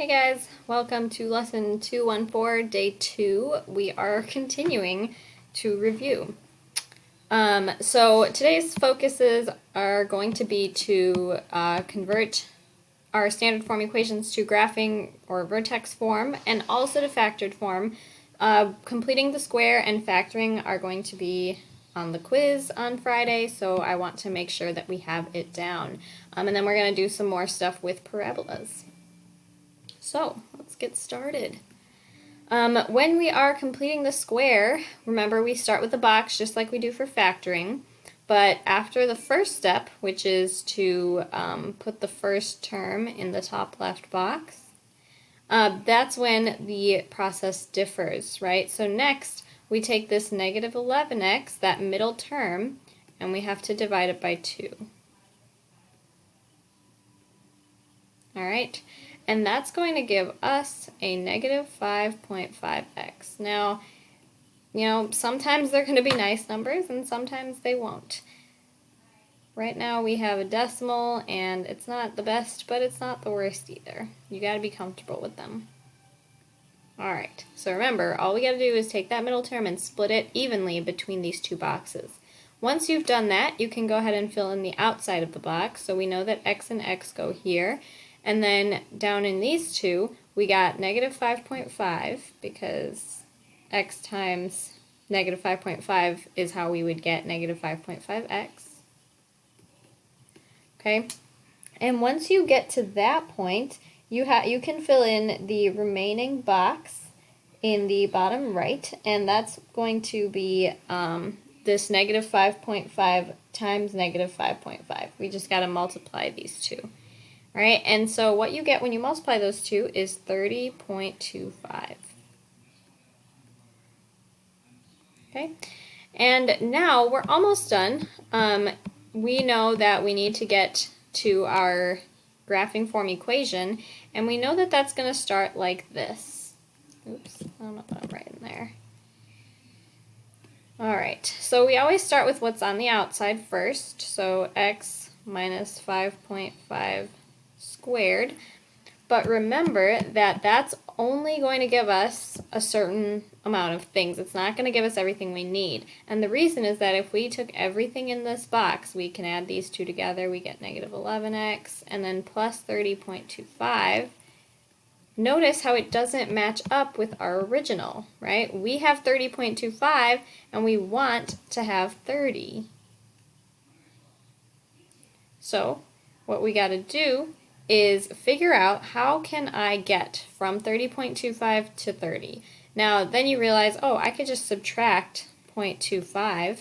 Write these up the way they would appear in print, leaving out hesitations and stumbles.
Hey guys, welcome to lesson 214, day 2. We are continuing to review. So today's focuses are going to be to convert our standard form equations to graphing or vertex form and also to factored form. Completing the square and factoring are going to be on the quiz on Friday, so I want to make sure that we have it down. And then we're going to do some more stuff with parabolas. So let's get started. When we are completing the square, remember we start with the box just like we do for factoring, but after the first step, which is to put the first term in the top left box, that's when the process differs, right? So next, we take this negative 11x, that middle term, and we have to divide it by 2. All right, and that's going to give us a negative 5.5x. Now, sometimes they're going to be nice numbers and sometimes they won't. Right now we have a decimal and it's not the best, but it's not the worst either. You got to be comfortable with them. All right, so remember, all we got to do is take that middle term and split it evenly between these two boxes. Once you've done that, you can go ahead and fill in the outside of the box. So we know that x and x go here. And then down in these two, we got negative 5.5 because x times negative 5.5 is how we would get negative 5.5x. Okay, and once you get to that point, you can fill in the remaining box in the bottom right, and that's going to be this negative 5.5 times negative 5.5. We just got to multiply these two. All right, and so what you get when you multiply those two is 30.25. Okay, and now we're almost done. We know that we need to get to our graphing form equation, and we know that that's going to start like this. Oops, I don't know if I'm right in there. All right, so we always start with what's on the outside first, so x minus 5.5 squared, but remember that that's only going to give us a certain amount of things. It's not going to give us everything we need, and the reason is that if we took everything in this box, we can add these two together, we get negative 11x, and then plus 30.25. Notice how it doesn't match up with our original, right? We have 30.25, and we want to have 30. So what we got to do is figure out how can I get from 30.25 to 30. Now, then you realize, oh, I could just subtract 0.25,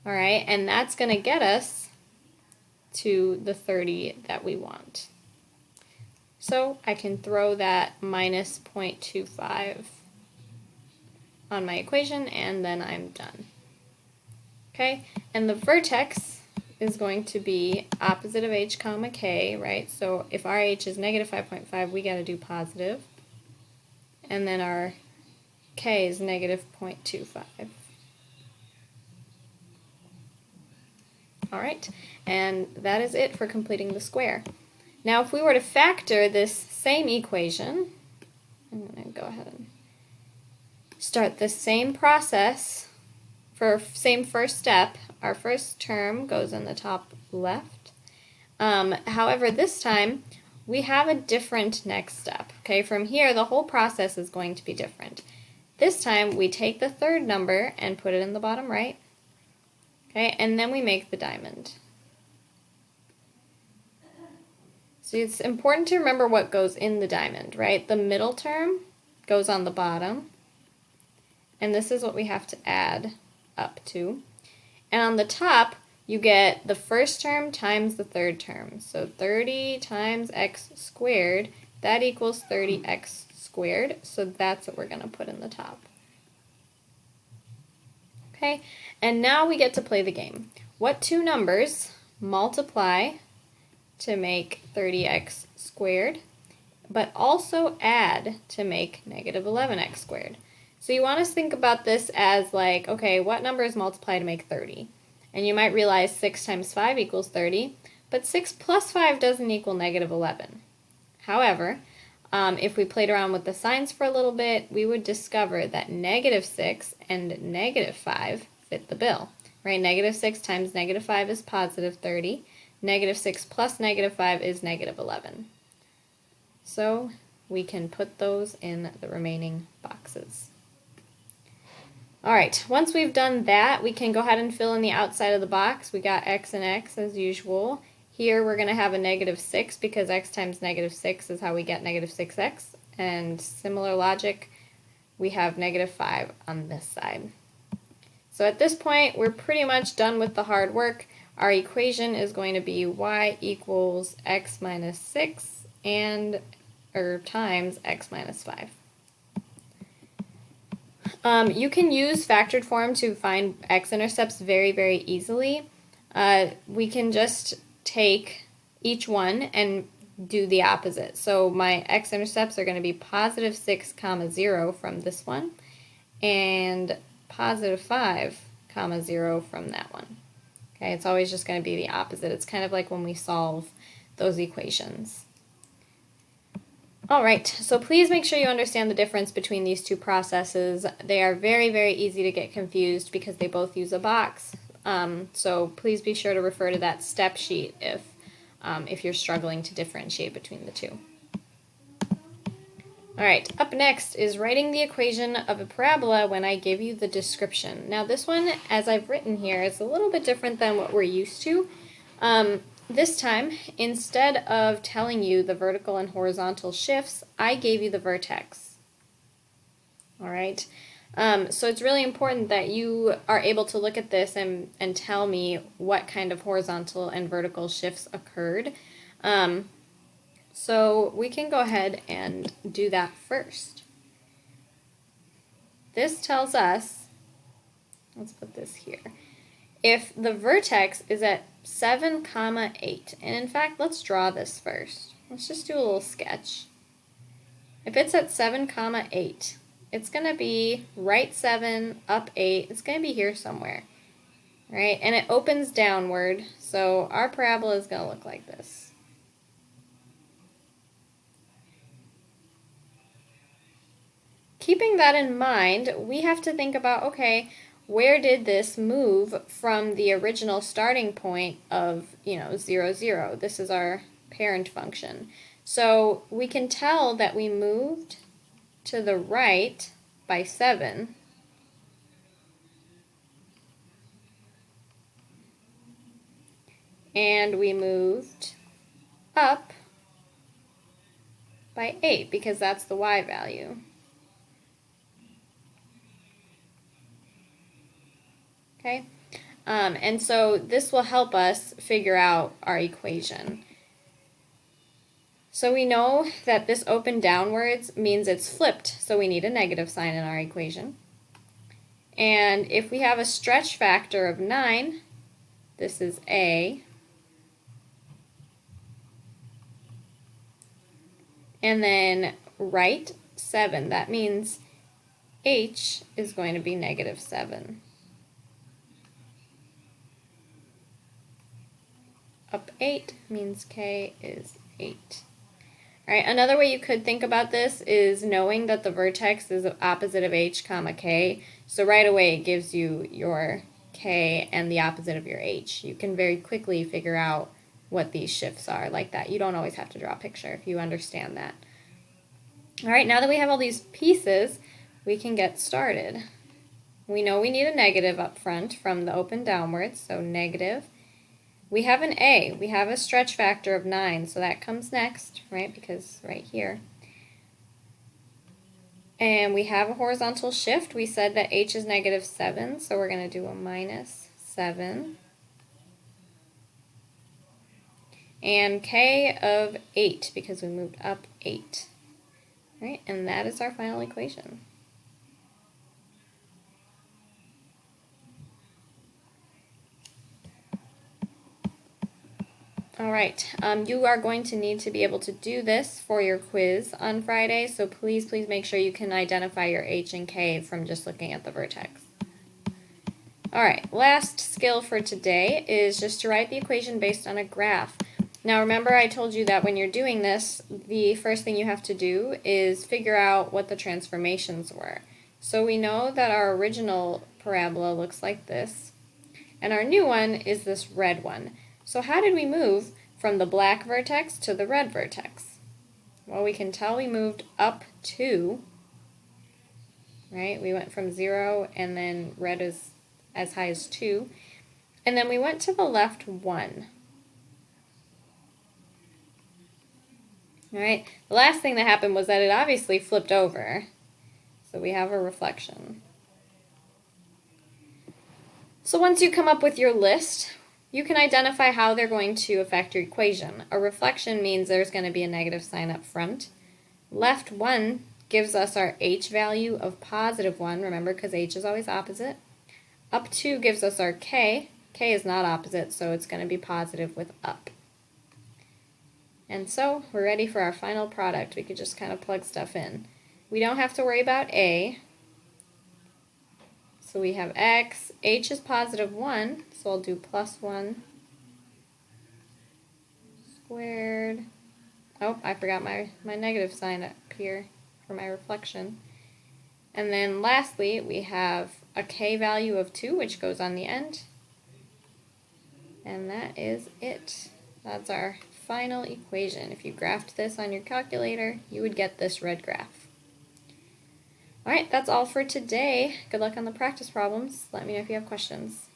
all right, and that's going to get us to the 30 that we want. So I can throw that minus 0.25 on my equation, and then I'm done. Okay, and the vertex is going to be opposite of h comma k, right? So if our h is negative 5.5, we got to do positive. And then our k is negative 0.25. All right, and that is it for completing the square. Now if we were to factor this same equation, I'm going to go ahead and start the same process for same first step. Our first term goes in the top left. However, this time we have a different next step. Okay, from here the whole process is going to be different. This time we take the third number and put it in the bottom right. Okay, and then we make the diamond. So it's important to remember what goes in the diamond, right? The middle term goes on the bottom, and this is what we have to add up to. And on the top, you get the first term times the third term. So 30 times x squared, that equals 30x squared. So that's what we're going to put in the top. Okay, and now we get to play the game. What two numbers multiply to make 30x squared, but also add to make negative 11x squared? So you want to think about this as like, okay, what numbers multiply to make 30? And you might realize 6 times 5 equals 30, but 6 plus 5 doesn't equal negative 11. However, if we played around with the signs for a little bit, we would discover that -6 and -5 fit the bill, right? -6 times -5 is +30. -6 plus -5 is -11. So we can put those in the remaining boxes. All right, once we've done that, we can go ahead and fill in the outside of the box. We got x and x as usual. Here we're going to have a -6 because x times -6 is how we get -6x. And similar logic, we have -5 on this side. So at this point, we're pretty much done with the hard work. Our equation is going to be y equals x minus 6 times x minus 5. You can use factored form to find x-intercepts very, very easily. We can just take each one and do the opposite. So my x-intercepts are going to be +6, 0 from this one, and +5, 0 from that one. Okay, it's always just going to be the opposite. It's kind of like when we solve those equations. All right, so please make sure you understand the difference between these two processes. They are very, very easy to get confused because they both use a box. So please be sure to refer to that step sheet if you're struggling to differentiate between the two. All right, up next is writing the equation of a parabola when I give you the description. Now this one, as I've written here, is a little bit different than what we're used to. This time, instead of telling you the vertical and horizontal shifts, I gave you the vertex. All right, so it's really important that you are able to look at this and tell me what kind of horizontal and vertical shifts occurred. So we can go ahead and do that first. This tells us, let's put this here, if the vertex is at 7, 8, and in fact, let's draw this first. Let's just do a little sketch. If it's at 7, 8, it's going to be right 7, up 8. It's going to be here somewhere, right? And it opens downward, so our parabola is going to look like this. Keeping that in mind, we have to think about, okay, where did this move from the original starting point of, 0, 0? This is our parent function. So we can tell that we moved to the right by 7. And we moved up by 8 because that's the y value. Okay, and so this will help us figure out our equation. So we know that this open downwards means it's flipped, so we need a negative sign in our equation. And if we have a stretch factor of 9, this is A, and then right 7, that means H is going to be -7. Up 8 means K is 8. All right, another way you could think about this is knowing that the vertex is opposite of H, K. So right away it gives you your K and the opposite of your H. You can very quickly figure out what these shifts are like that. You don't always have to draw a picture if you understand that. All right, now that we have all these pieces, we can get started. We know we need a negative up front from the open downwards, so negative. We have an A. We have a stretch factor of 9, so that comes next, right, because right here. And we have a horizontal shift. We said that H is -7, so we're going to do a -7. And K of 8, because we moved up 8. All right, and that is our final equation. All right, you are going to need to be able to do this for your quiz on Friday, so please make sure you can identify your H and K from just looking at the vertex. All right, last skill for today is just to write the equation based on a graph. Now remember I told you that when you're doing this, the first thing you have to do is figure out what the transformations were. So we know that our original parabola looks like this, and our new one is this red one. So how did we move from the black vertex to the red vertex? Well, we can tell we moved up 2, right? We went from 0 and then red is as high as 2. And then we went to the left 1. All right, the last thing that happened was that it obviously flipped over. So we have a reflection. So once you come up with your list, you can identify how they're going to affect your equation. A reflection means there's going to be a negative sign up front. Left 1 gives us our h value of positive 1, remember, because h is always opposite. Up 2 gives us our k. K is not opposite, so it's going to be positive with up. And so we're ready for our final product. We could just kind of plug stuff in. We don't have to worry about a. So we have x. H is positive 1, so I'll do plus 1 squared. Oh, I forgot my negative sign up here for my reflection. And then lastly, we have a k value of 2, which goes on the end. And that is it. That's our final equation. If you graphed this on your calculator, you would get this red graph. All right, that's all for today. Good luck on the practice problems. Let me know if you have questions.